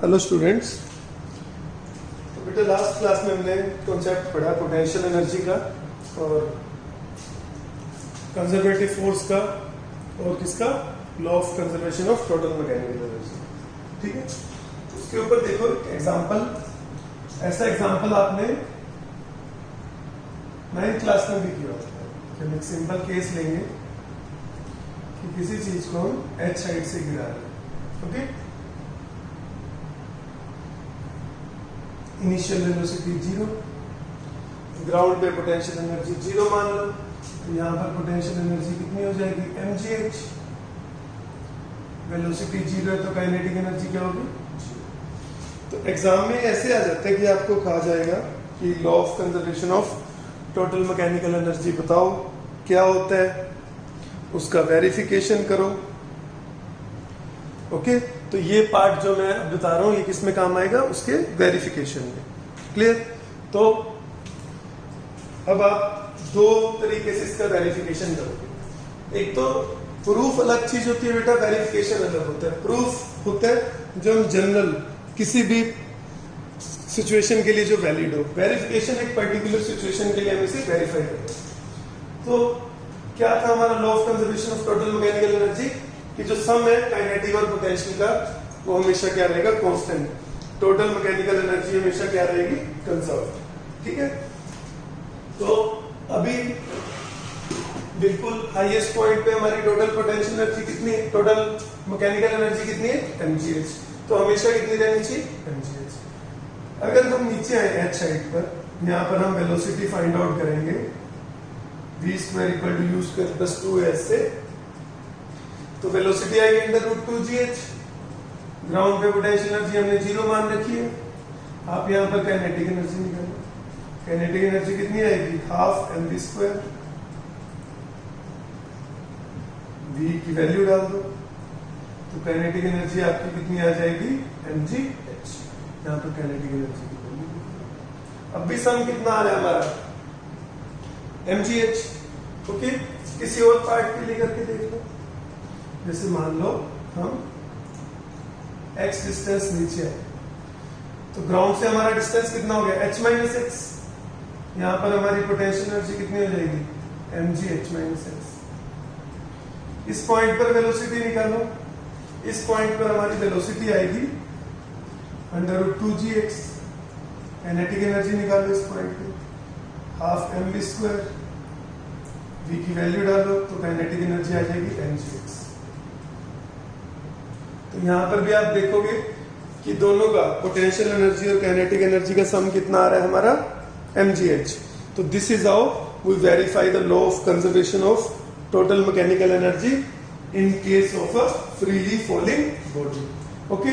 Hello students. तो बेटा last class में हमने कॉन्सेप्ट पढ़ा पोटेंशियल एनर्जी का और कंजर्वेटिव फोर्स का और किसका law of conservation of total mechanical energy. ठीक है, उसके ऊपर देखो एग्जांपल, ऐसा एग्जांपल आपने 9th क्लास में भी किया होता है। हम एक सिंपल केस लेंगे कि किसी चीज को हम एच साइड से गिरा रहे हैं। ओके, इनिशियल वेलोसिटी 0, ग्राउंड पे पोटेंशियल एनर्जी 0 मान लो, तो यहाँ पर पोटेंशियल एनर्जी कितनी हो जाएगी mgh। वेलोसिटी 0 है तो काइनेटिक एनर्जी क्या होगी। तो एग्जाम में ऐसे आ जाता है कि आपको कहा जाएगा कि law of conservation of total mechanical energy बताओ क्या होता है, उसका वेरिफिकेशन करो। ओके, तो ये पार्ट जो मैं अब बता रहा हूं ये किस में काम आएगा, उसके वेरिफिकेशन में। क्लियर। तो अब आप दो तरीके से इसका वेरिफिकेशन करोगे। एक तो प्रूफ अलग चीज होती है बेटा, वेरिफिकेशन अलग होता है। प्रूफ होता है जो हम जनरल किसी भी सिचुएशन के लिए जो वैलिड हो, वेरिफिकेशन एक पर्टिकुलर सिचुएशन के लिए हम इसे वेरीफाई करते हैं। तो क्या था हमारा law of conservation of total mechanical energy कि जो सम है काइनेटिक और पोटेंशियल का वो हमेशा क्या रहेगा, कांस्टेंट। टोटल मैकेनिकल एनर्जी हमेशा क्या रहेगी, कंजर्व। ठीक है, तो अभी बिल्कुल हाईएस्ट पॉइंट पे हमारी टोटल पोटेंशियल एनर्जी कितनी है, टोटल मैकेनिकल एनर्जी कितनी है mgh। तो हमेशा कितनी रहनी चाहिए mgh। अगर हम नीचे आए एच साइड पर, यहाँ पर हम वेलोसिटी फाइंड आउट करेंगे v² equal to u² plus 2s से, तो वेलोसिटी आएगी अंडर रूट 2gh। ग्राउंड पे पोटेंशियल एनर्जी हमने 0 मान रखी है। आप यहाँ पर काइनेटिक एनर्जी निकालो, काइनेटिक एनर्जी कितनी आएगी, हाफ mv²। v की वैल्यू डाल दो तो काइनेटिक एनर्जी आपकी कितनी आ जाएगी mgh। यहाँ पर काइनेटिक एनर्जी की वैल्यू। अब भी सम कितना आ रहा है हमारा mgh। ओके, किसी और पार्ट के लिए करके देख लो। जैसे मान लो हम x डिस्टेंस नीचे है, तो ग्राउंड से हमारा डिस्टेंस कितना हो गया h-x। यहां पर हमारी पोटेंशियल एनर्जी कितनी हो जाएगी mgh-x। इस पॉइंट पर वेलोसिटी निकालो, इस पॉइंट पर हमारी वेलोसिटी आएगी under root 2gx। Kinetic energy निकालो इस पॉइंट पे, हाफ mv²। v की वैल्यू डालो तो काइनेटिक एनर्जी आ जाएगी mgx। तो यहां पर भी आप देखोगे कि दोनों का पोटेंशियल एनर्जी और काइनेटिक एनर्जी का सम कितना आ रहा है हमारा mgh। तो this is how we verify the law of conservation of total mechanical energy in case of a freely falling body. Okay,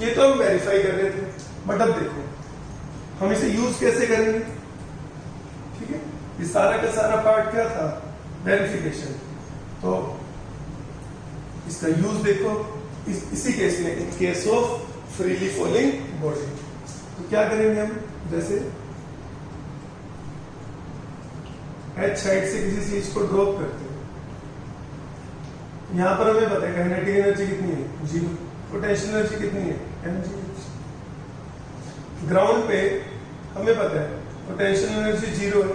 ये तो हम वेरीफाई कर रहे थे, बट अब देखो हम इसे यूज कैसे करेंगे। ठीक है, ये सारा का सारा पार्ट क्या था, वेरिफिकेशन। तो इसका यूज देखो इसी केस में, इन case of freely falling body. तो क्या करेंगे हम, जैसे एच साइड से किसी चीज को ड्रॉप करते हैं, यहां पर हमें पता है काइनेटिक एनर्जी कितनी है 0, पोटेंशियल एनर्जी कितनी है mgh। ग्राउंड पे हमें पता है पोटेंशियल एनर्जी 0 है,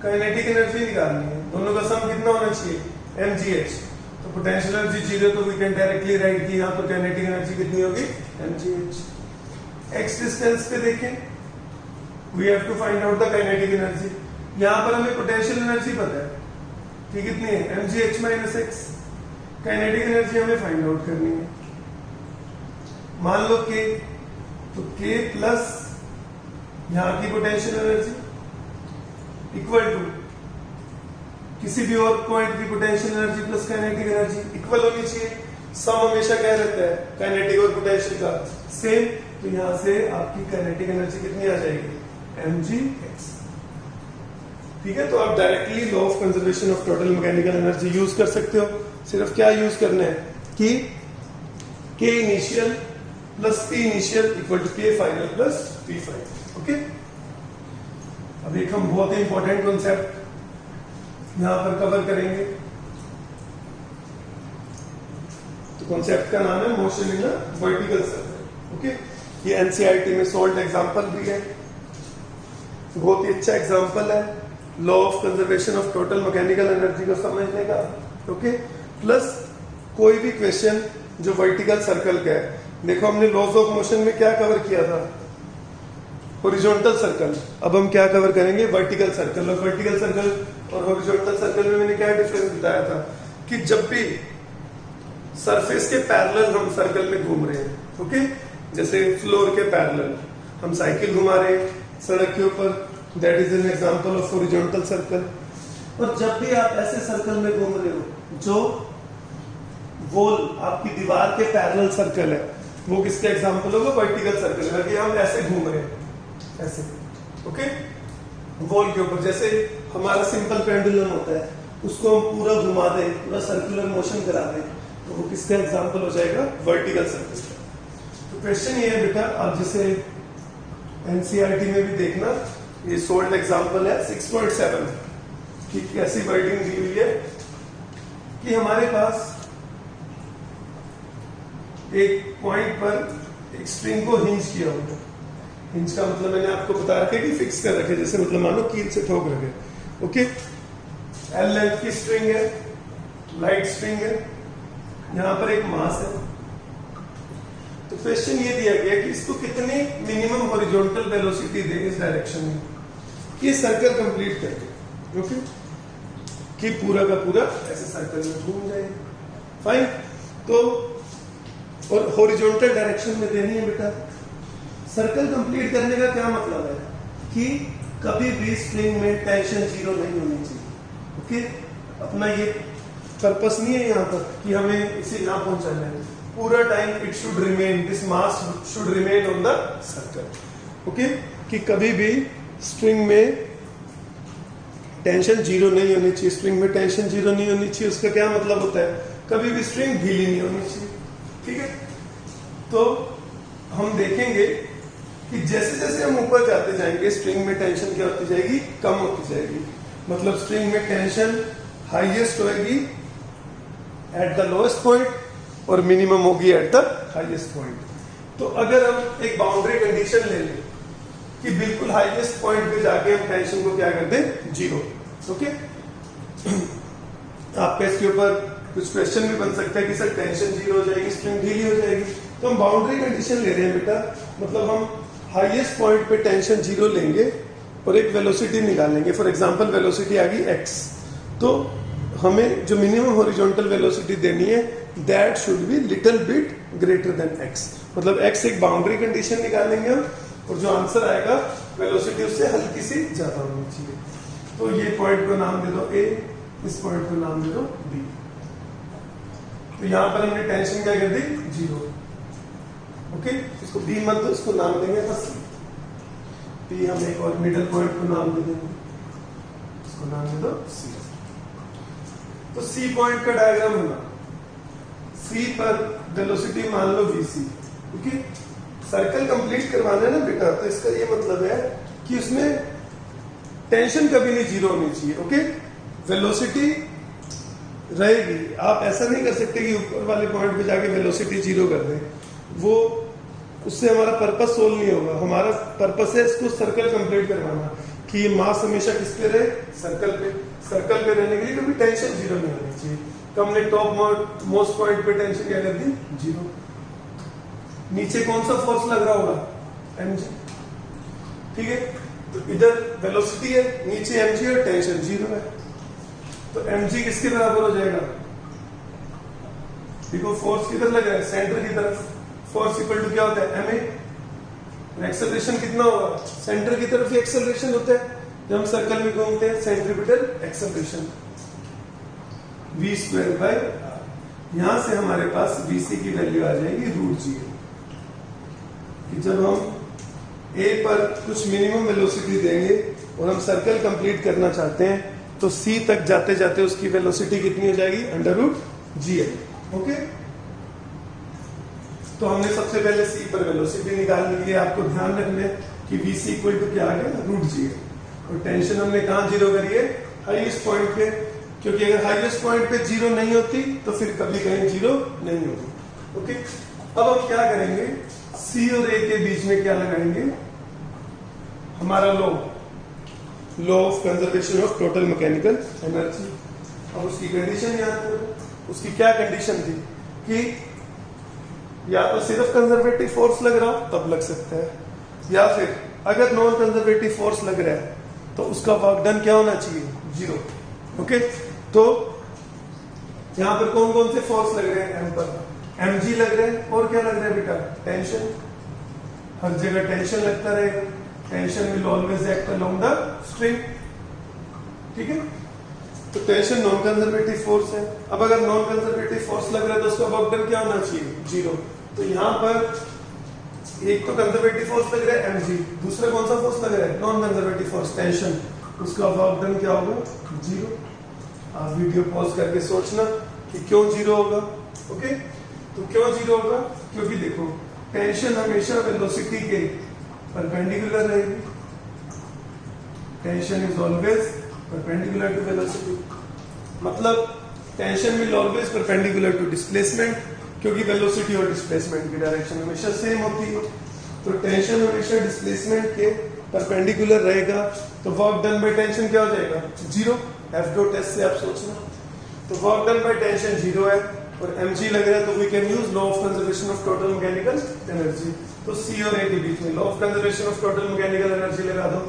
काइनेटिक एनर्जी निकालनी है, दोनों का सम कितना होना चाहिए mgh। तो पोटेंशियल एनर्जी 0 तो वी कैन डायरेक्टली राइट कि यहाँ पर काइनेटिक एनर्जी कितनी होगी mgh। x डिस्टेंस पे देखें, we have to find out the kinetic energy. यहाँ पर हमें पोटेंशियल एनर्जी पता है कि कितनी है mgh-x। काइनेटिक एनर्जी हमें फाइंड आउट करनी है। मान लो k, तो k प्लस यहाँ की पोटेंशियल एनर्जी इक्वल टू किसी भी और पॉइंट की potential energy plus kinetic energy equal होनी चाहिए। सम हमेशा क्या रहता है काइनेटिक और पोटेंशियल का सेम। तो यहां से आपकी काइनेटिक एनर्जी कितनी आ जाएगी mgx। ठीक है, तो आप directly law of conservation of total mechanical energy use कर सकते हो। सिर्फ क्या यूज करना है कि k initial plus p initial equal to k final plus p final. Okay, अब एक हम बहुत ही इंपॉर्टेंट कॉन्सेप्ट यहां पर कवर करेंगे। तो कॉन्सेप्ट का नाम है motion in a vertical circle. Okay, ये एनसीईआरटी में सोल्ड एग्जांपल भी है, बहुत ही अच्छा एग्जांपल है law of conservation of total mechanical energy को समझने का। ओके, प्लस कोई भी क्वेश्चन जो वर्टिकल सर्कल का है, देखो हमने लॉज ऑफ मोशन में क्या कवर किया था, हॉरिजॉन्टल सर्कल, अब हम क्या कवर करेंगे, वर्टिकल सर्कल। और वर्टिकल सर्कल और हॉरिजॉन्टल सर्कल में मैंने क्या डिफरेंस बताया था कि जब भी सरफेस के पैरेलल हम सर्कल में घूम रहे हैं, ओके, जैसे फ्लोर के पैरेलल हम साइकिल घुमा रहे हैं सड़क के ऊपर, that is an example of horizontal circle. और जब भी आप ऐसे सर्कल में घूम रहे हो जो वॉल आपकी दीवार के पैरेलल सर्कल है, वो किसका एग्जांपल होगा, वर्टिकल सर्कल है। कि हम ऐसे घूम रहे हैं ऐसे, ओके, वॉल के ऊपर, जैसे हमारा सिंपल पेंडुलम होता है, उसको हम पूरा घुमा दें, पूरा सर्कुलर मोशन करा दें, तो वो किसका एग्जांपल हो जाएगा, वर्टिकल सर्कल का। तो क्वेश्चन ये है बेटा, आप जैसे एनसीईआरटी में भी देखना, ये सोल्ड एग्जांपल है 6.7 की कैसी वर्डिंग दी हुई है कि हमारे पास एक पॉइंट पर एक स्ट्रिंग को हिंज किया हुआ है। हिंज का मतलब मैंने आपको बता रखा है कि फिक्स कर रखे, जैसे मतलब मानो कील से ठोक रखे। ओके, एल लेंथ की स्ट्रिंग है, लाइट स्ट्रिंग है, यहां पर एक मास है। तो क्वेश्चन ये दिया गया कि इसको कितनी मिनिमम हॉरिजॉन्टल वेलोसिटी दे इस डायरेक्शन में, ये सर्कल कंप्लीट करके, ओके, कि पूरा का पूरा ऐसे सर्कल में घूम जाए। फाइन, तो और हॉरिजॉन्टल डायरेक्शन में देनी है बेटा। सर्कल कंप्लीट करने का क्या मतलब है कि कभी भी स्ट्रिंग में टेंशन जीरो नहीं होनी चाहिए। ओके, अपना ये पर्पस नहीं है यहाँ पर कि हमें इसे यहाँ पहुंचाना है, पूरा time it should remain, this mass should remain on the circle. Okay, कि कभी भी स्ट्रिंग में टेंशन जीरो नहीं होनी चाहिए। स्ट्रिंग में टेंशन जीरो नहीं होनी चाहिए, उसका क्या मतलब होता है, कभी भी स्ट्रिंग ढीली नहीं होनी चाहिए। ठीक है, तो हम देखेंगे कि जैसे जैसे हम ऊपर जाते जाएंगे स्ट्रिंग में टेंशन क्या होती जाएगी, कम होती जाएगी। मतलब स्ट्रिंग में टेंशन हाईएस्ट होगी एट द लोएस्ट पॉइंट और मिनिमम होगी एट द हाईएस्ट पॉइंट। तो अगर हम एक बाउंड्री कंडीशन ले लें कि बिल्कुल हाईएस्ट पॉइंट पे जाके हम टेंशन को क्या कर दें, जीरो। ओके, आपका इसके ऊपर कुछ क्वेश्चन भी बन सकता है कि सर टेंशन जीरो हो जाएगी, स्ट्रिंग ढीली हो जाएगी। तो हम बाउंड्री कंडीशन ले रहे हैं बेटा, मतलब हम हाईएस्ट पॉइंट पे टेंशन जीरो लेंगे और एक वेलोसिटी निकालेंगे। फॉर एग्जांपल वेलोसिटी आ गई x, तो हमें जो मिनिमम हॉरिजॉन्टल वेलोसिटी देनी है that should be little bit greater than x। मतलब x एक बाउंड्री कंडीशन निकालेंगे हम, और जो आंसर आएगा वेलोसिटी उससे हल्की सी ज्यादा होनी चाहिए। तो ये पॉइंट को नाम दे दो a, इस पॉइंट को नाम दे दो b। तो यहां पर हमने टेंशन क्या कर दी, जीरो। ओके, इसको b मत दो, इसको नाम देंगे बस p। हम एक और मिडिल पॉइंट को नाम दे देंगे, इसको नाम दे दो c। तो c पॉइंट का डायग्राम बना, c पर वेलोसिटी मान लो vc। ओके, सर्कल कंप्लीट करवाना है ना बेटा, तो इसका ये मतलब है कि उसमें टेंशन कभी नहीं जीरो होनी चाहिए। ओके, वेलोसिटी रहेगी, आप ऐसा नहीं कर सकते कि ऊपर वाले पॉइंट पे जाके वेलोसिटी जीरो कर दें, वो उससे हमारा पर्पस सोल्व नहीं होगा। हमारा पर्पस है इसको सर्कल कंप्लीट करवाना, कि ये मास हमेशा किस पे रहे, सर्कल पे। सर्कल पे रहने के लिए कभी टेंशन जीरो नहीं होनी चाहिए। तो हमने टॉप मोस्ट पॉइंट पे टेंशन क्या कर दी, जीरो। नीचे कौन सा फोर्स लग रहा होगा, mg। ठीक है, तो इधर वेलोसिटी है, नीचे mg और टेंशन जीरो है, तो mg किसके बराबर हो जाएगा, देखो फोर्स किधर लगा है, सेंटर की तरफ। फोर्स इक्वल टू क्या होता है, ma। एक्सेलरेशन कितना होगा, सेंटर की तरफ ही एक्सेलरेशन होता है जब हम सर्कल में घूमते हैं, centripetal acceleration v square by r। यहां से हमारे पास vc की वैल्यू आ जाएगी √g। कि जब हम a पर कुछ मिनिमम वेलोसिटी देंगे और हम सर्कल कंप्लीट करना चाहते हैं, तो c तक जाते जाते उसकी वेलोसिटी कितनी हो जाएगी, √gi। ओके, तो हमने सबसे पहले c पर वेलोसिटी निकालने के लिए आपको ध्यान रखना है कि vc इक्वल टू क्या आ गया, √gi। और टेंशन हमने कहां जीरो करी है, हाईएस्ट पॉइंट पे, क्योंकि अगर हाईएस्ट पॉइंट पे जीरो नहीं होती तो फिर कभी कहीं जीरो नहीं होगी। ओके, अब हम क्या करेंगे, सी और ए के बीच में क्या लगाएंगे, हमारा law of conservation of total mechanical energy. अब उसकी कंडीशन याद करो, उसकी क्या कंडीशन थी कि या तो सिर्फ कंजर्वेटिव फोर्स लग रहा हो तब लग सकता है, या फिर अगर नॉन कंजर्वेटिव फोर्स लग रहा है तो उसका वर्क डन क्या होना चाहिए, 0। ओके, तो यहां पर कौन कौन से फोर्स लग रहे हैं, एम पर mg लग रहे हैं, और क्या लग रहा है बेटा, टेंशन। हर जगह टेंशन लगता रहेगा, tension will always act along the string. ठीक है, तो टेंशन नॉन कंजर्वेटिव फोर्स है। अब अगर नॉन कंजर्वेटिव फोर्स लग रहा है तो उसका वर्क डन क्या होना चाहिए, 0। तो यहां पर एक तो कंजर्वेटिव फोर्स लग रहा है mg, दूसरा कौन सा फोर्स लग रहा है, नॉन कंजर्वेटिव फोर्स टेंशन, उसका वर्क डन क्या होगा, 0। आप वीडियो पॉज करके सोचना कि क्यों 0 होगा। ओके, तो क्यों 0 होगा, क्योंकि देखो टेंशन हमेशा वेलोसिटी के परपेंडिकुलर रहेगी, tension is always perpendicular to velocity, मतलब tension will always perpendicular to displacement, क्योंकि वेलोसिटी और डिस्प्लेसमेंट की डायरेक्शन हमेशा सेम होती है। तो टेंशन हमेशा डिस्प्लेसमेंट के परपेंडिकुलर रहेगा, तो वर्क डन बाय टेंशन क्या हो जाएगा, 0। एफ डॉट एस से आप सोचना, तो वर्क डन बाय टेंशन 0 है और mg लग रहा है, तो we can use law of conservation of total mechanical energy. तो सी और ए के बीच में law of conservation of total mechanical energy लगा दो।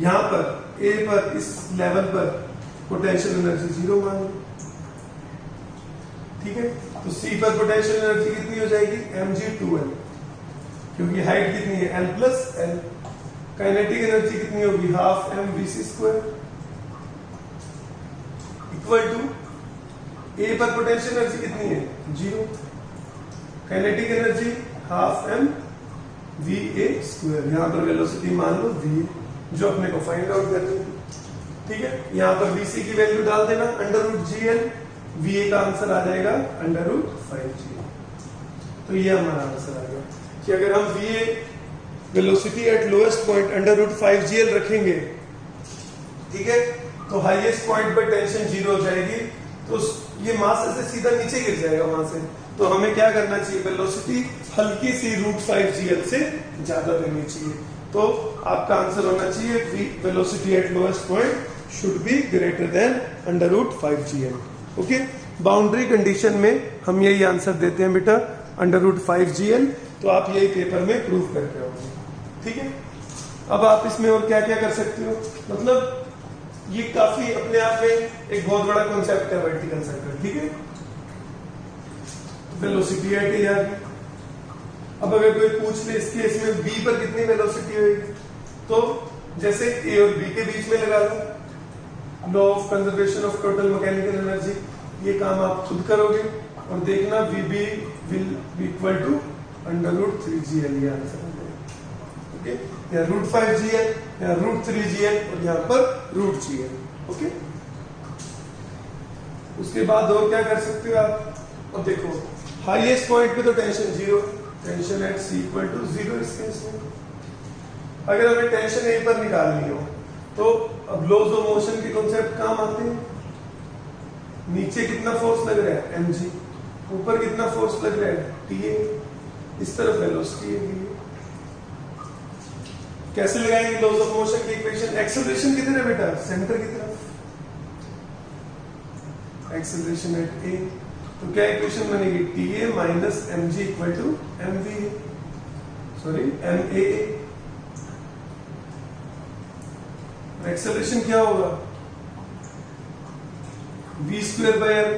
यहां पर ए पर इस लेवल पर पोटेंशियल एनर्जी 0 मान लो। ठीक है, तो सी पर पोटेंशियल एनर्जी कितनी हो जाएगी, mg2l, क्योंकि हाइट कितनी है, l plus l। Kinetic energy कितनी होगी, हाफ mvc2 इक्वल टू ए पर पोटेंशियल एनर्जी कितनी है, 0। Kinetic energy half m va², यहां पर वेलोसिटी मान लो v, जो अपने को फाइंड आउट करनी है। ठीक है, यहां पर vc की वैल्यू डाल देना √gl, va का आंसर आ जाएगा √5gl। तो ये हमारा आंसर आ गया कि अगर हम va velocity at lowest point √5gl रखेंगे, ठीक है, तो हाईएस्ट पॉइंट पर टेंशन 0 हो जाएगी, तो ये मास से सीधा नीचे गिर जाएगा वहां से। तो हमें क्या करना चाहिए, वेलोसिटी हल्की सी √5gl से ज्यादा देनी चाहिए। तो आपका आंसर होना चाहिए velocity at lowest point should be greater than √5gl। Okay, boundary condition में हम यही आंसर देते हैं बेटा, √5gl। तो आप यही पेपर में प्रूव करके आओगे। ठीक है, अब आप इसमें और क्या क्या कर सकते हो, मतलब ये काफी अपने आप में एक बहुत बड़ा कॉन्सेप्ट है वर्टिकल सर्कल। ठीक है, वेलोसिटी एट ए आ गई। अब अगर कोई पूछ ले इस केस में बी पर कितनी वेलोसिटी होगी, तो जैसे ए और बी के बीच में लगा लो law of conservation of total mechanical energy, ये काम आप खुद करोगे और देखना VB will be equal to √3gl, ये आंसर है। ओके, या √5gl या √3gl और यहाँ पर √gl। ओके, उसके बाद और क्या कर सकते हो आप, और देखो हाईएस्ट पॉइंट पे तो tension 0, tension at c equal to 0 इस केस में। अगर हमें टेंशन ए पर निकालनी हो तो अब लॉज ऑफ मोशन के कॉन्सेप्ट काम आते हैं। नीचे कितना फोर्स लग रहा है, mg, ऊपर कितना फोर्स लग रहा है, ta, इस तरफ वेलोसिटी है v। कैसे लगाएंगे लॉज ऑफ मोशन की इक्वेशन, एक्सेलरेशन किधर है बेटा, सेंटर की तरफ, एक्सेलरेशन एट a, तो क्या इक्वेशन बनेगी, ta minus mg equal to mva, sorry maa। Acceleration क्या होगा, v²/l।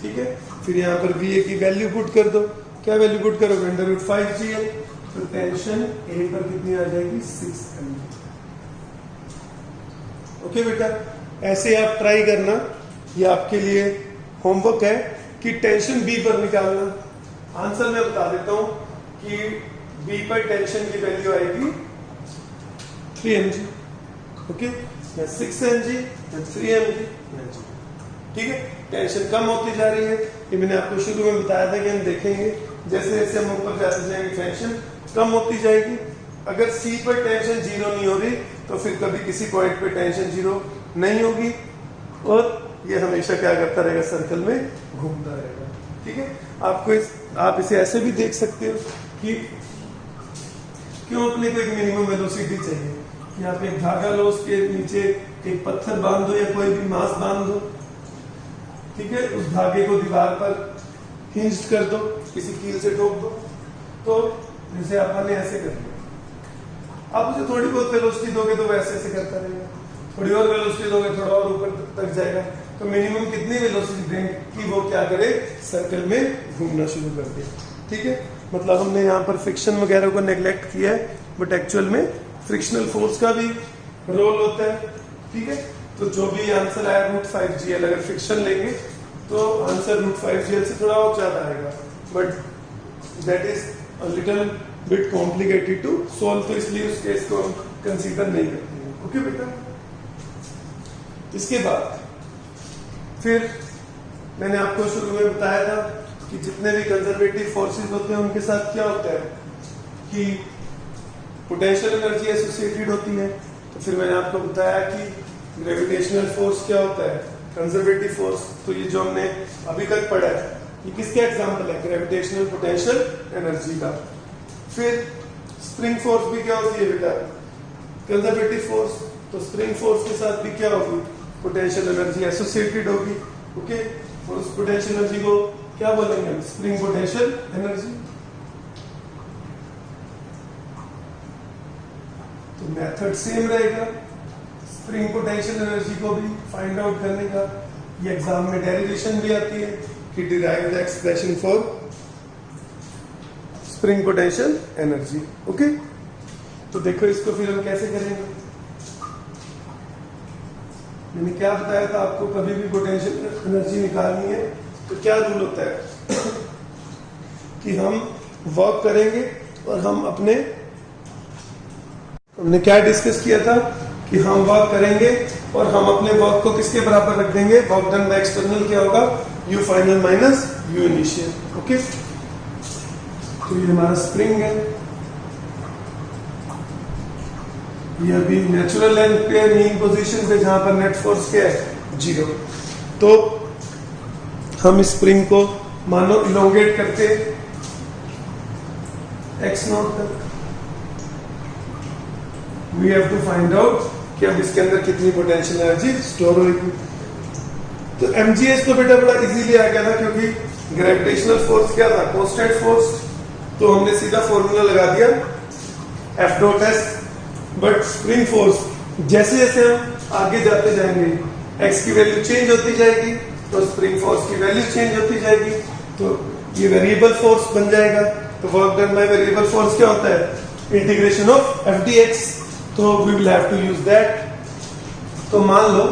ठीक है, फिर यहां पर va की वैल्यू पुट कर दो, क्या वैल्यू पुट करोगे, √5gl, तो टेंशन ए पर कितनी आ जाएगी, 6 mg। ओके बेटा, ऐसे आप ट्राई करना, ये आपके लिए होमवर्क है कि टेंशन बी पर निकालना। आंसर मैं बता देता हूं कि बी पर टेंशन की वैल्यू आएगी 3 mg। ओके, या 6 mg या 3 mg। ठीक है, टेंशन कम होती जा रही है, ये मैंने आपको शुरू में बताया था कि हम देखेंगे जैसे जैसे हम ऊपर जाते जाएंगे टेंशन कम होती जाएगी। अगर सी पर टेंशन 0 नहीं हो रही तो फिर कभी किसी पॉइंट पे टेंशन 0 नहीं होगी और ये हमेशा क्या करता रहेगा, सर्कल में घूमता रहेगा। ठीक है। आप इसे ऐसे भी देख सकते हो कि क्यों अपने को एक मिनिमम वेलोसिटी चाहिए कि आप एक धागा लो, उसके नीचे एक पत्थर बांध दो या कोई भी मास बांध दो, ठीक है, उस धागे को दीवार पर हिंज कर दो, किसी कील से ठोक दो, तो जैसे अपन ने ऐसे कर लिया। आप उसे थोड़ी बहुत वेलोसिटी दोगे तो वैसे ऐसे करता रहेगा, थोड़ी और वेलोसिटी दोगे थोड़ा और ऊपर तक जाएगा। तो मिनिमम कितनी वेलोसिटी दें कि वो क्या करे, सर्कल में घूमना शुरू कर दे, ठीक है। मतलब हमने यहाँ पर फ्रिक्शन वगैरह को नेग्लेक्ट किया है, बट एक्चुअल में फ्रिक्शनल फोर्स का भी रोल होता है, ठीक है। तो जो भी आंसर आया √5GL, अगर फ्रिक्शन लेंगे तो आंसर √5GL से थोड़ा और ज्यादा आएगा, but that is a little bit complicated to solve, तो इसलिए उस केस को हम कंसीडर नहीं करते हैं। ओके बेटा, इसके बाद फिर मैंने आपको शुरू में बताया था कि जितने भी कंजर्वेटिव फोर्सेस होते हैं उनके साथ क्या होता है कि पोटेंशियल एनर्जी एसोसिएटेड होती है। तो फिर मैंने आपको बताया कि ग्रेविटेशनल फोर्स क्या होता है, कंजर्वेटिव फोर्स। तो ये जो हमने अभी तक पढ़ा है ये किसके एग्जांपल है, ग्रेविटेशनल पोटेंशियल एनर्जी का। फिर स्प्रिंग फोर्स भी क्या होती है बेटा, कंजर्वेटिव फोर्स। तो स्प्रिंग फोर्स के साथ भी क्या होगी, पोटेंशियल एनर्जी एसोसिएटेड होगी। ओके, और उस पोटेंशियल एनर्जी को क्या बोलेंगे हम, स्प्रिंग पोटेंशियल एनर्जी। तो मेथड सेम रहेगा स्प्रिंग पोटेंशियल एनर्जी को भी फाइंड आउट करने का। ये एग्जाम में डेरिवेशन भी आती है कि derive the expression for spring potential energy. Okay, तो देखो इसको फिर हम कैसे करेंगे। मैंने क्या बताया था आपको, कभी भी पोटेंशियल एनर्जी निकालनी है तो क्या रूल होता है कि हम वर्क करेंगे और हमने क्या डिस्कस किया था कि हम वर्क करेंगे और हम अपने वर्क को किसके बराबर रख देंगे, वर्क डन बाय एक्सटर्नल क्या होगा, U final minus U initial. Okay, तो ये हमारा स्प्रिंग है, ये अभी नेचुरल लेंथ पे मीन पोजीशन पे जहां पर नेट फोर्स क्या है, 0। तो हम इस स्प्रिंग को मानो इलोंगेट करके x0 तक, we have to find out कि अब इसके अंदर कितनी पोटेंशियल एनर्जी स्टोर होगी। तो mgh तो बेटा बड़ा इजीली आ गया था क्योंकि ग्रेविटेशनल फोर्स क्या था, कांस्टेंट फोर्स। तो हमने सीधा फॉर्मूला लगा दिया F.S। बट स्प्रिंग फोर्स जैसे जैसे हम आगे जाते जाएंगे x की वैल्यू चेंज होती जाएगी, तो स्प्रिंग फोर्स की वैल्यू चेंज होती जाएगी, तो ये वेरिएबल फोर्स बन जाएगा। तो work done by variable force क्या होता है, इंटीग्रेशन ऑफ F/dx। तो we will have to use that. तो मान लो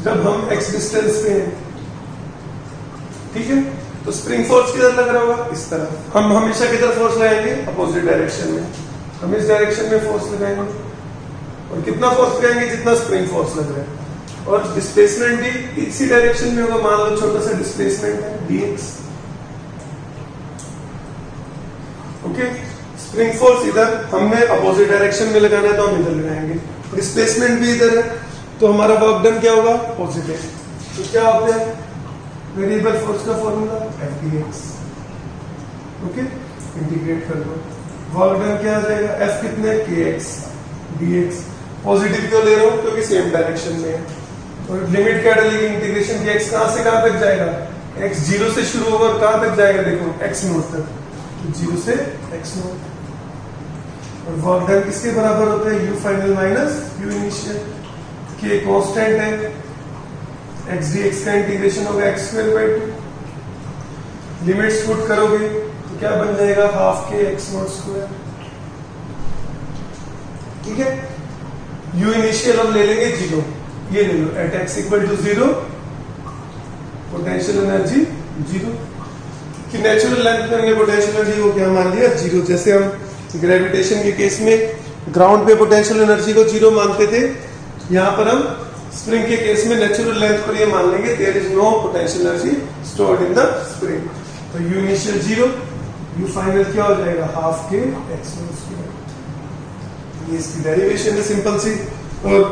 जब हम x डिस्टेंस पे हैं, ठीक है, तो स्प्रिंग फोर्स किधर लग रहा होगा, इस तरफ। हम हमेशा किधर फोर्स लगाएंगे, अपोजिट डायरेक्शन में। हम इस डायरेक्शन में फोर्स लगाएंगे और कितना फोर्स लगाएंगे, जितना स्प्रिंग फोर्स लग रहा है। और डिस्प्लेसमेंट भी इसी डायरेक्शन में होगा। मान लो छोटा सा डिस्प्लेसमेंट है dx। ओके, स्प्रिंग फोर्स इधर हमने अपोजिट डायरेक्शन में लगाना है तो हम इधर लगाएंगे, डिस्प्लेसमेंट भी इधर है, तो हमारा वर्क डन क्या होगा, पॉजिटिव। तो क्या होता है वेरिएबल फोर्स का फॉर्मूला F/dx। ओके, इंटीग्रेट कर दो, वर्क डन क्या आ जाएगा, F कितने, kx dx। पॉजिटिव क्यों ले रहा हूं, क्योंकि सेम डायरेक्शन में है। और लिमिट क्या डलेगी, इंटीग्रेशन की x कहां से कहां तक जाएगा, x 0 से शुरू होगा और कहां तक जाएगा, देखो x0 तक, तो 0 से x0। और वर्क डन किसके बराबर होता है, U final minus U initial. के कांस्टेंट है, x dx का इंटीग्रेशन होगा x²/2। लिमिट्स पुट करोगे तो क्या बन जाएगा, हाफ के x02। ठीक है, U इनिशियल हम ले लेंगे 0, ये ले लो, एट x = 0 पोटेंशियल एनर्जी 0। कि नेचुरल लेंथ में हमने पोटेंशियल एनर्जी को क्या मान लिया, 0। जैसे हम ग्रेविटेशन के केस में ग्राउंड पे पोटेंशियल एनर्जी को 0 मानते थे, यहाँ पर हम स्प्रिंग के केस में नेचुरल लेंथ पर ये मान लेंगे there is no potential energy stored in the spring. तो U इनिशियल 0, U फाइनल क्या हो जाएगा, हाफ के x02। ये इसकी डेरिवेशन है सिंपल सी, और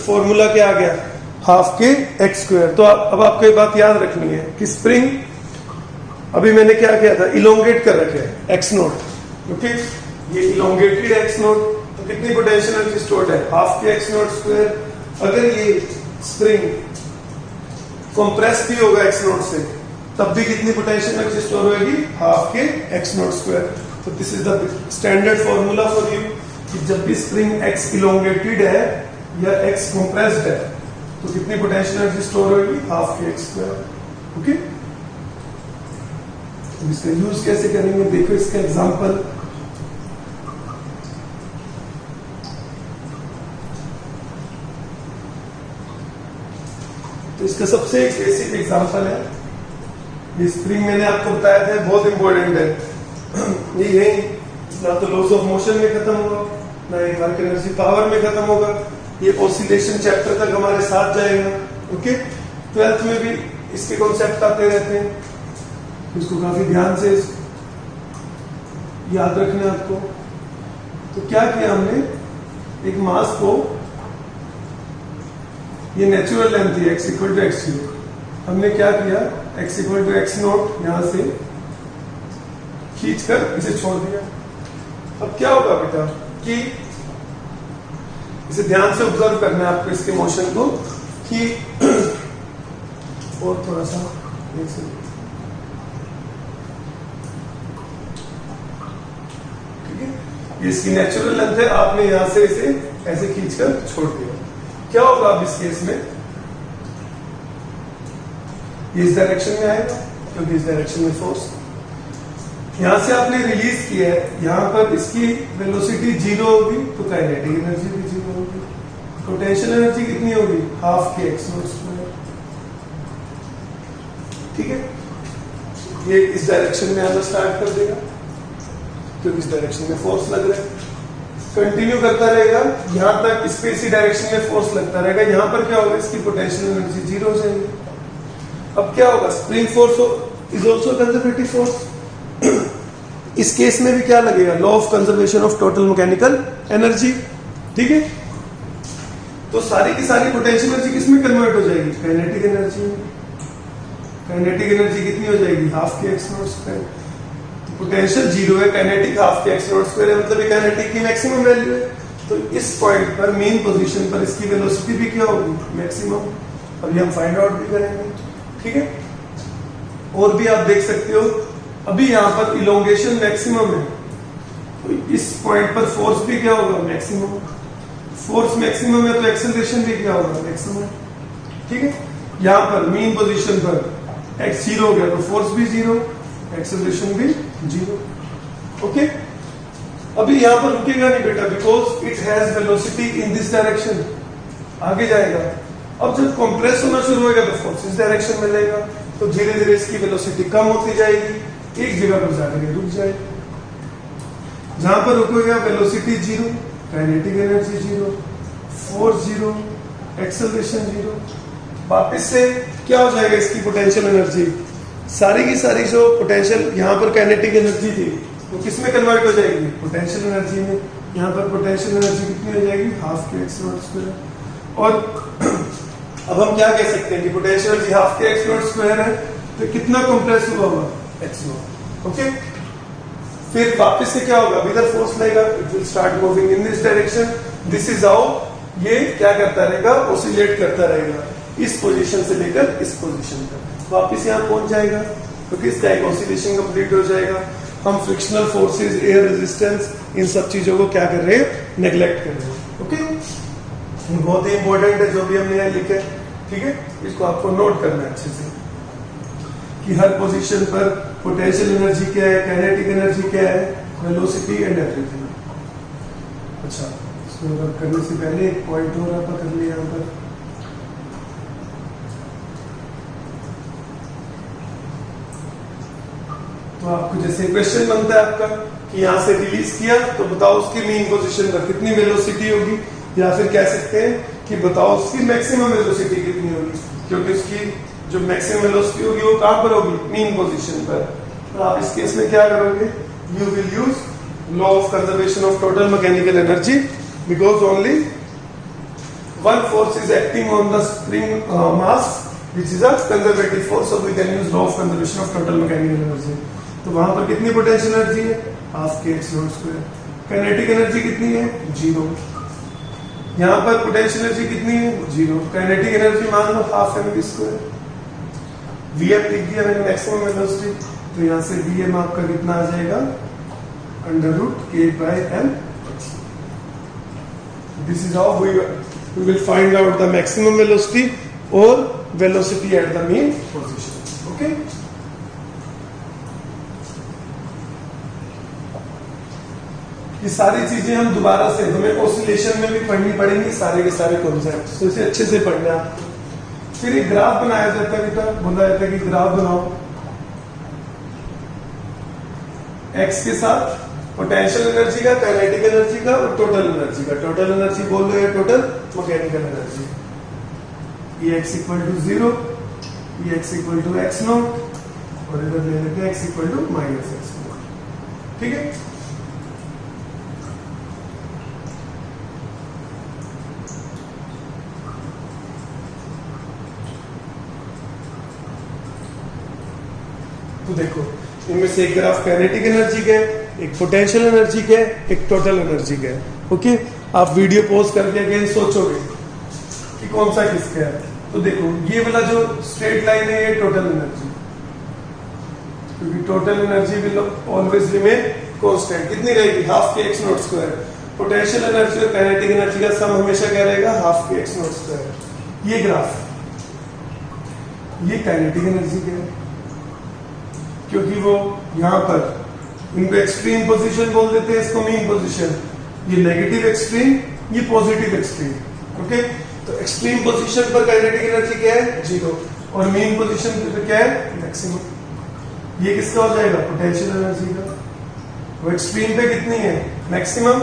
फॉर्मूला क्या आ गया, हाफ के x²। तो अब आपको ये बात याद रखनी है कि स्प्रिंग अभी मैंने क्या किया था, इलोंगेट कर रखे है एक्स नोट। ओके, ये इलोंगेटेड एक्स नोट, तो कितनी पोटेंशियल एनर्जी स्टोर्ड है, हाफ के एक्स नोट स्क्वायर। अगर ये स्प्रिंग कंप्रेस भी होगा एक्स नोट से, तब भी कितनी पोटेंशियल एनर्जी स्टोर होगी, हाफ के एक्स नोट स्क्वायर। तो this is the standard formula for you कि जब भी स्प्रिंग एक्स इलोंगेटेड है या एक्स कंप्रेस्ड है, तो कितनी पोटेंशियल एनर्जी स्टोर होगी, हाफ के एक्स स्क्वायर। ओके, तो इसका यूज कैसे करेंगे, देखो इसका एग्जांपल। तो इसका सबसे एक बेसिक एग्जांपल है, ये स्प्रिंग मैंने आपको बताया था, बहुत इंपॉर्टेंट है। ये यही ना तो लॉस ऑफ मोशन में खत्म होगा, ना एक वर्क एनर्जी पावर में खत्म होगा, ये ऑसिलेशन चैप्टर तक हमारे साथ जाएगा। ओके, 12th में भी इसके कॉन्सेप्ट आते रहते हैं, इसको काफी ध्यान से याद रखना है आपको। तो क्या किया हमने, एक मास को, ये नेचुरल लेंथ थी x equal to X zero, हमने क्या किया, x equal to X nought यहां से खींचकर इसे छोड़ दिया। अब क्या होगा बेटा कि इसे ध्यान से ऑब्जर्व करना है आपको, इसके मोशन को, कि और थोड़ा सा एक सेकंड, ठीक है, ये इसकी नेचुरल लेंथ है, आपने यहां से इसे ऐसे खींचकर छोड़ दिया। क्या होगा अब इस केस में, ये इस डायरेक्शन में आएगा क्योंकि इस डायरेक्शन में फोर्स, यहां से आपने रिलीज किया है, यहां पर इसकी वेलोसिटी जीरो होगी, तो काइनेटिक एनर्जी भी जीरो होगी। पोटेंशियल एनर्जी कितनी होगी, हाफ के एक्स नोट स्क्वायर। ठीक है, ये इस डायरेक्शन में आना स्टार्ट कर देगा क्योंकि इस डायरेक्शन में फोर्स लग रहा है, कंटिन्यू करता रहेगा यहां तक, इस पे इसी डायरेक्शन में फोर्स लगता रहेगा। यहां पर क्या होगा, इसकी पोटेंशियल एनर्जी जीरो हो जाएगी। अब क्या होगा, spring force is also conservative force, इस केस में भी क्या लगेगा, law of conservation of total mechanical energy. ठीक है, तो सारी की सारी पोटेंशियल एनर्जी किस में कन्वर्ट हो जाएगी, काइनेटिक एनर्जी में। काइनेटिक एनर्जी कितनी हो जाएगी, हाफ के x note square. Potential zero है, काइनेटिक हाफ के एक्स नोट स्क्वायर है, मतलब ये काइनेटिक की मैक्सिमम वैल्यू है। तो इस पॉइंट पर, मेन पोजीशन पर, इसकी वेलोसिटी भी क्या होगी, मैक्सिमम। अभी हम फाइंड आउट भी करेंगे। ठीक है, और भी आप देख सकते हो, अभी यहाँ पर इलोंगेशन मैक्सिमम है, तो इस पॉइंट पर फोर्स भी क्या होगा, मैक्सिमम। फोर्स मैक्सिमम है तो एक्सेलरेशन भी क्या होगा, मैक्सिमम। ठीक है, यहाँ पर मेन पोजीशन पर एक्स जीरो हो गया तो फोर्स भी जीरो, एक्सेलरेशन भी जीरो। ओके, अभी यहां पर रुकेगा नहीं बेटा, because it has velocity in this direction, आगे जाएगा। अब जब कंप्रेस होना शुरू होगा तो फोर्स इस डायरेक्शन में लेगा, तो धीरे धीरे इसकी वेलोसिटी कम होती जाएगी, एक जगह पर जाकर ये रुक जाएगा। जहां पर रुकेगा velocity zero, kinetic energy zero, force zero, acceleration zero. वापस से क्या हो जाएगा, इसकी पोटेंशियल एनर्जी, सारी की सारी जो पोटेंशियल यहाँ पर काइनेटिक एनर्जी थी वो किस में कन्वर्ट हो जाएगी, पोटेंशियल एनर्जी में। यहाँ पर पोटेंशियल एनर्जी कितनी हो जाएगी, हाफ के एक्स नोट स्क्वायर। और अब हम क्या कह सकते हैं कि पोटेंशियल एनर्जी हाफ के एक्स नोट स्क्वायर है, तो कितना कंप्रेस हुआ होगा, एक्स नोट। ओके, फिर वापस से क्या होगा, इधर फोर्स लगेगा, it will start moving in this direction. This is how ये क्या करता रहेगा, ऑसिलेट करता रहेगा, इस पोजीशन से लेकर इस पोजीशन तक, वापस यहाँ पहुंच जाएगा, क्योंकि इसका एक ऑसिलेशन कंप्लीट हो जाएगा। हम फ्रिक्शनल फोर्सेस, एयर रेजिस्टेंस, इन सब चीजों को क्या कर रहे हैं, नेग्लेक्ट कर रहे हैं। ओके, बहुत ही इंपॉर्टेंट है जो भी हमने यहाँ लिखा है। ठीक है, इसको आपको नोट करना है अच्छे से कि हर पोजीशन पर पोटेंशियल एनर्जी क्या है, काइनेटिक एनर्जी क्या है, वेलोसिटी एंड एवरीथिंग। अच्छा, इसको करने से पहले एक पॉइंट और आप कर लिया यहाँ पर, तो आपको जैसे क्वेश्चन बनता है आपका कि यहां से रिलीज किया तो बताओ उसकी मेन पोजीशन पर कितनी वेलोसिटी होगी, या फिर कह सकते हैं कि बताओ उसकी मैक्सिमम वेलोसिटी कितनी होगी, क्योंकि उसकी जो मैक्सिमम वेलोसिटी होगी वो कहां पर होगी, मेन पोजीशन पर। तो आप इस केस में क्या करोगे, you will use law of conservation of total mechanical energy, because only one force is acting on the spring mass which is a conservative force, so we can use law of conservation of total mechanical energy. तो वहां पर कितनी potential energy है? Half के x not square. Kinetic energy कितनी है? 0। यहाँ पर पोटेंशियल एनर्जी कितनी है? 0। काइनेटिक एनर्जी मान लो हाफ mv स्क्वायर। Vf लिख दिया मैंने मैक्सिमम वेलोसिटी, तो यहाँ से Vm आपका कितना आ जाएगा? √k/m। This is how we will find out the maximum velocity or velocity at the mean position. Okay? ये सारी चीजें हम दोबारा से हमें ऑसिलेशन में भी पढ़नी पड़ेंगी, सारे के सारे कॉन्सेप्ट, तो इसे अच्छे से पढ़ना। फिर एक ग्राफ बनाया जाता है बेटा, बोला जाता है कि ग्राफ बनाओ एक्स के साथ पोटेंशियल एनर्जी का, काइनेटिक एनर्जी का और टोटल एनर्जी का। टोटल एनर्जी बोल रहे हैं total mechanical energy. Ex equal to 0, Ex equal to X nought, और इधर ले लेते हैं x equal to minus X nought. ठीक है, तो देखो इनमें से एक ग्राफ काइनेटिक एनर्जी का है, एक पोटेंशियल एनर्जी का है, एक टोटल एनर्जी का है। ओके, आप वीडियो पॉज करके अगेन सोचोगे कि कौन सा किसका है। तो देखो ये वाला जो स्ट्रेट लाइन है ये टोटल एनर्जी, क्योंकि total energy will always remain constant. कितनी रहेगी? हाफ के x not square. Potential energy और काइनेटिक एनर्जी का सम हमेशा क्या रहेगा? हाफ के एक्स नॉट स्क्वायर। ये ग्राफ ये काइनेटिक एनर्जी का है, क्योंकि वो यहाँ पर इनको एक्सट्रीम पोजीशन बोल देते हैं, इसको मीन पोजीशन। ये नेगेटिव एक्सट्रीम, ये पॉजिटिव एक्सट्रीम। ओके, तो एक्सट्रीम पोजीशन पर काइनेटिक एनर्जी क्या है? 0, और मीन पोजीशन पर क्या है? मैक्सिमम। ये किसका हो जाएगा? पोटेंशियल एनर्जी का। वो एक्सट्रीम पे कितनी है? मैक्सिमम,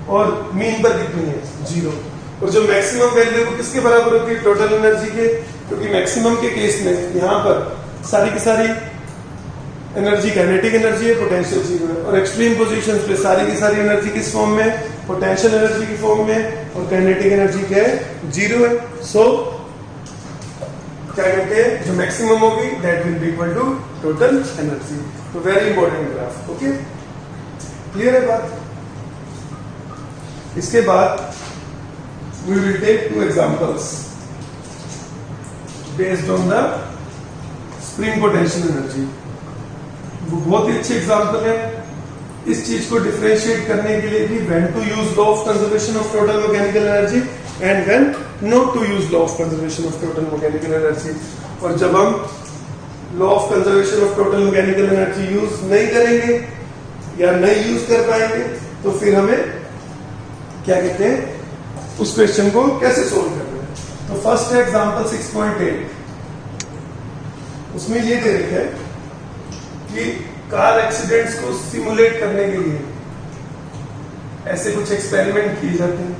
और मीन पर कितनी है? 0। और जो मैक्सिमम वैल्यू वो किसके बराबर होती है? टोटल एनर्जी के, क्योंकि मैक्सिमम के केस में यहाँ पर सारी की सारी एनर्जी काइनेटिक एनर्जी है, पोटेंशियल 0 है, और एक्सट्रीम पोजीशंस पे सारी की सारी एनर्जी किस फॉर्म में? पोटेंशियल एनर्जी की फॉर्म में, और काइनेटिक एनर्जी क्या है? 0 है। सो क्या कहते हैं, जो मैक्सिमम होगी that will be equal to total energy. तो very important graph. Okay, clear है बात? इसके बाद we will take 2 examples based on the spring potential energy. वो बहुत ही अच्छे एग्जाम्पल है इस चीज को डिफरेंशिएट करने के लिए भी, when to use law of conservation of total mechanical energy and when not to use law of conservation of total mechanical energy. और जब हम law of conservation of total mechanical energy use नहीं करेंगे या नहीं यूज कर पाएंगे, तो फिर हमें क्या कहते हैं, उस क्वेश्चन को कैसे सोल्व करना है। तो फर्स्ट है एग्जाम्पल 6.8। उसमें ये दे रखा है कि कार एक्सीडेंट्स को सिमुलेट करने के लिए ऐसे कुछ एक्सपेरिमेंट किए जाते हैं।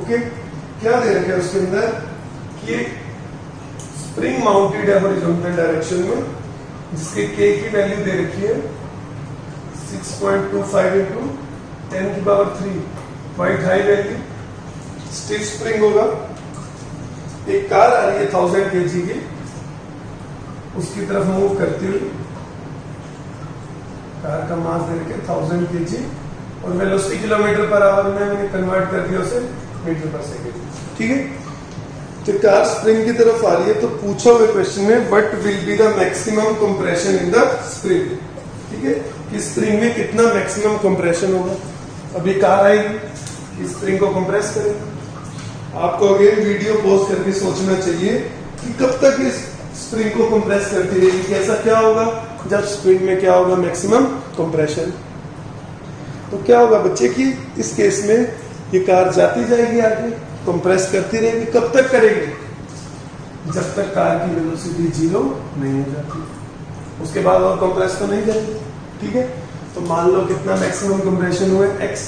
ओके, क्या दे रखा है उसके अंदर कि एक स्प्रिंग माउंटेड है हॉरिजॉन्टल डायरेक्शन में, जिसके के की वैल्यू दे रखी है 6.25 into 10⁻³ quite high value. Stiff spring होगा। एक कार आ रही है 1000 kg की, उसकी तरफ मूव करती हुई, कार का मास दे रखे 1000 kg, और वेलोसिटी किलोमीटर पर आवर में मैंने कन्वर्ट कर दिया उसे मीटर पर सेकेंड। ठीक है, तो कार स्प्रिंग की तरफ आ रही है, तो पूछा हुए क्वेश्चन में what will be the maximum compression in the spring. ठीक है, कि स्प्रिंग में कितना मैक्सिमम कंप्रेशन होगा। अभी कार आएगी, इस स्प्रिंग को कंप्रेस करेंगे। आपको अगेन वीडियो पॉज करके सोचना चाहिए कि कब तक इस स्प्रिंग को कंप्रेस करती रहेगी, कि ऐसा क्या होगा जब स्प्रिंग में क्या होगा? Maximum compression. तो क्या होगा बच्चे कि इस केस में ये कार जाती जाएगी आगे, कंप्रेस करती रहेगी। कब तक करेगी? जब तक कार की वेलोसिटी 0 नहीं हो जाती, उसके बाद और कंप्रेस तो नहीं करेगी। ठीक है, तो मान लो कितना मैक्सिमम कंप्रेशन हुआ? x।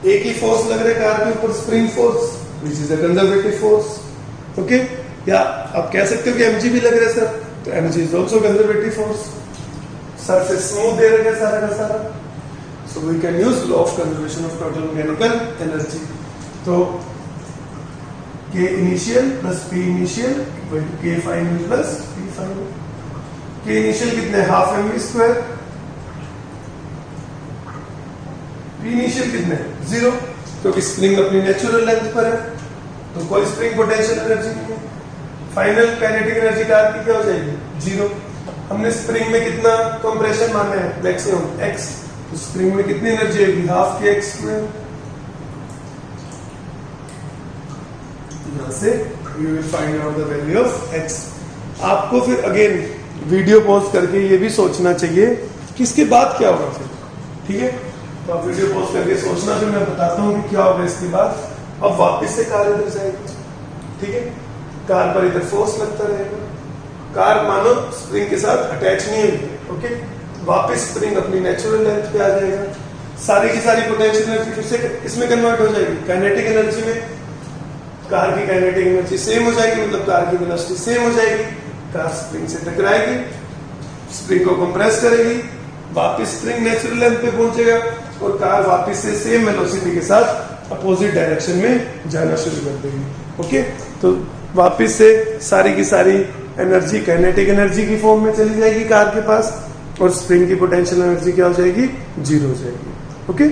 एक ही फोर्स लग रहा है कार के ऊपर, spring force, which is a conservative force. Okay, या आप कह सकते हो कि mg भी लग रहा है सर, तो mg is also conservative force. Surface smooth दे रखा है सारा का सारा, so we can use law of conservation of total mechanical energy. तो K initial plus P initial equal to K final plus P final. K initial कितने, half M V square, P initial कितने, 0, क्योंकि spring अपनी natural length पर है तो कोई spring potential energy नहीं है। फाइनल काइनेटिक एनर्जी कार की क्या हो जाएगी, 0। हमने स्प्रिंग में कितना कंप्रेशन माना है, मैक्सिमम x, तो स्प्रिंग में कितनी एनर्जी होगी, हाफ के एक्स स्क्वायर। यहां से you will find out the value of x। आपको फिर अगेन वीडियो पॉज करके ये भी सोचना चाहिए कि इसके बाद क्या होगा फिर, ठीक है। तो आप वीडियो पॉज करके सोचना, फिर मैं बताता हूँ कि क्या होगा इसके बाद। अब वापस से कार इधर जाएगी, ठीक है, कार पर इधर फोर्स लगता रहेगा, कार मानो स्प्रिंग के साथ अटैच नहीं हुई है, ओके। वापस स्प्रिंग अपनी नेचुरल लेंथ पे आ जाएगा, सारी की सारी पोटेंशियल एनर्जी फिर से इसमें कन्वर्ट हो जाएगी काइनेटिक एनर्जी में। कार की काइनेटिक एनर्जी सेम हो जाएगी, मतलब कार की वेलोसिटी सेम हो जाएगी। कार स्प्रिंग से टकराएगी, स्प्रिंग को कंप्रेस करेगी, वापस स्प्रिंग नेचुरल लेंथ पे पहुंचेगा और कार वापस से सेम वेलोसिटी के साथ अपोजिट डायरेक्शन में जाना शुरू कर देगी, ओके। तो वापस से सारी की सारी एनर्जी काइनेटिक एनर्जी की फॉर्म में चली जाएगी कार के पास, और स्प्रिंग की पोटेंशियल एनर्जी क्या हो जाएगी, 0 हो जाएगी, ओके।